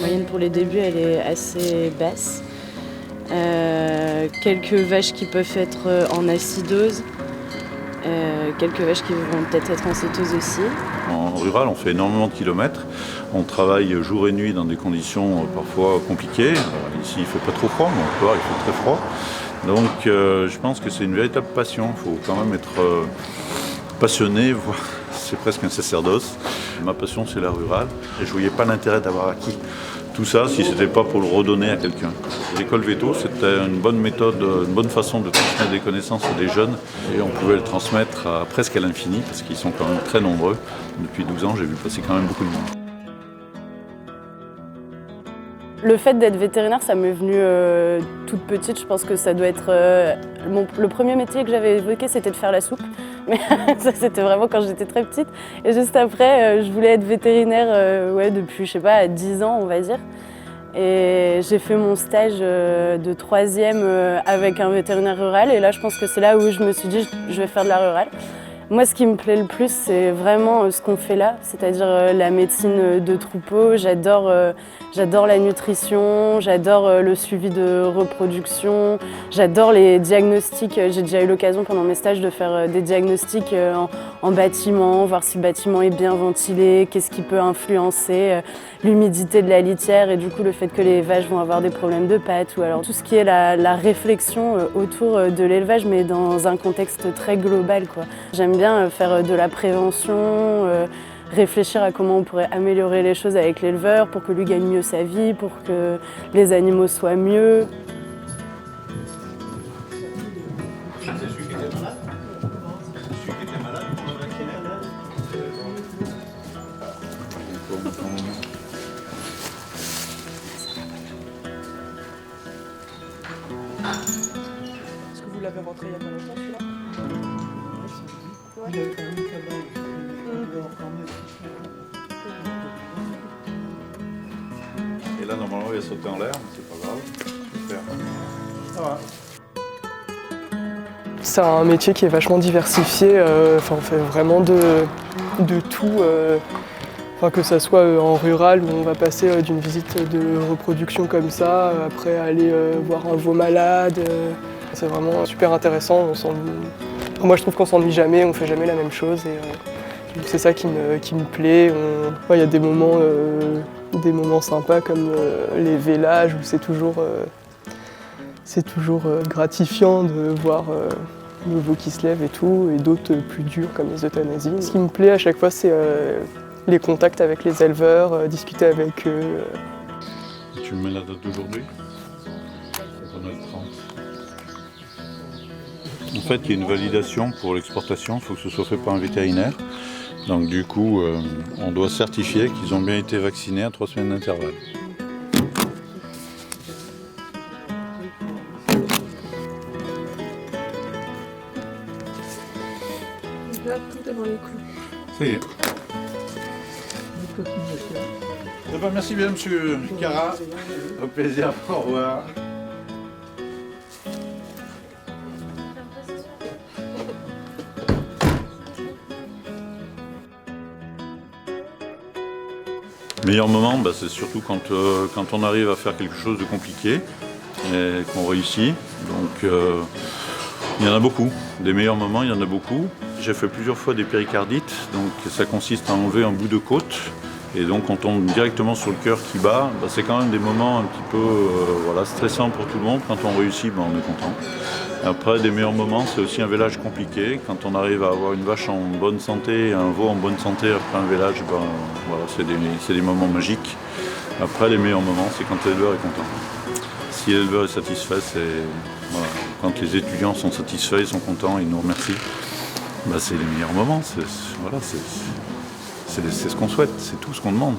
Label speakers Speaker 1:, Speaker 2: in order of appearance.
Speaker 1: moyenne pour les débuts, elle est assez basse. Quelques vaches qui peuvent être en acidose, quelques vaches qui vont peut-être être en cétose aussi.
Speaker 2: En rural, on fait énormément de kilomètres. On travaille jour et nuit dans des conditions parfois compliquées. Ici, il ne fait pas trop froid, mais encore, il fait très froid. Donc, je pense que c'est une véritable passion. Il faut quand même être passionné, c'est presque un sacerdoce. Ma passion, c'est la rurale. Et je ne voyais pas l'intérêt d'avoir acquis tout ça si ce n'était pas pour le redonner à quelqu'un. L'école Veto, c'était une bonne méthode, une bonne façon de transmettre des connaissances à des jeunes. Et on pouvait le transmettre presque à l'infini, parce qu'ils sont quand même très nombreux. Depuis 12 ans, j'ai vu passer quand même beaucoup de monde.
Speaker 1: Le fait d'être vétérinaire, ça m'est venu toute petite. Je pense que ça doit être... le premier métier que j'avais évoqué, c'était de faire la soupe. Mais ça, c'était vraiment quand j'étais très petite. Et juste après, je voulais être vétérinaire depuis, je sais pas, 10 ans, on va dire. Et j'ai fait mon stage de 3e avec un vétérinaire rural. Et là, je pense que c'est là où je me suis dit, je vais faire de la rurale. Moi, ce qui me plaît le plus, c'est vraiment ce qu'on fait là, c'est-à-dire la médecine de troupeau. J'adore la nutrition, j'adore le suivi de reproduction, j'adore les diagnostics. J'ai déjà eu l'occasion pendant mes stages de faire des diagnostics en bâtiment, voir si le bâtiment est bien ventilé, qu'est-ce qui peut influencer l'humidité de la litière et du coup le fait que les vaches vont avoir des problèmes de pattes ou alors tout ce qui est la réflexion autour de l'élevage mais dans un contexte très global, quoi. J'aime bien faire de la prévention, réfléchir à comment on pourrait améliorer les choses avec l'éleveur pour que lui gagne mieux sa vie, pour que les animaux soient mieux.
Speaker 3: Est-ce que vous l'avez rentré il y a pas longtemps celui-là? Ouais.
Speaker 2: Et là, normalement, il va sauter en l'air, mais c'est pas grave. Super. Ça va.
Speaker 3: C'est un métier qui est vachement diversifié. On fait vraiment de tout. Que ça soit en rural où on va passer d'une visite de reproduction comme ça, après aller voir un veau malade. C'est vraiment super intéressant. Moi je trouve qu'on s'ennuie jamais, on fait jamais la même chose et c'est ça qui me plaît. Il y a des moments sympas comme les vélages où c'est toujours gratifiant de voir le veau qui se lève et tout, et d'autres plus durs comme les euthanasies. Ce qui me plaît à chaque fois c'est les contacts avec les éleveurs, discuter avec eux.
Speaker 2: Tu me mets la date d'aujourd'hui? On a le 30. En fait, il y a une validation pour l'exportation, il faut que ce soit fait par un vétérinaire. Donc du coup, on doit certifier qu'ils ont bien été vaccinés à 3 semaines d'intervalle.
Speaker 3: Là, tout est dans les clous.
Speaker 2: Ça y est. Merci bien, monsieur Cara. Au plaisir, au revoir. Le meilleur moment, c'est surtout quand on arrive à faire quelque chose de compliqué et qu'on réussit. Donc il y en a beaucoup. Des meilleurs moments, il y en a beaucoup. J'ai fait plusieurs fois des péricardites, donc ça consiste à enlever un bout de côte. Et donc on tombe directement sur le cœur qui bat. C'est quand même des moments un petit peu stressants pour tout le monde. Quand on réussit, on est content. Après, des meilleurs moments, c'est aussi un vélage compliqué. Quand on arrive à avoir une vache en bonne santé, un veau en bonne santé après un vélage, c'est des moments magiques. Après, les meilleurs moments, c'est quand l'éleveur est content. Si l'éleveur est satisfait, quand les étudiants sont satisfaits, ils sont contents, ils nous remercient. C'est les meilleurs moments. C'est ce qu'on souhaite, c'est tout ce qu'on demande.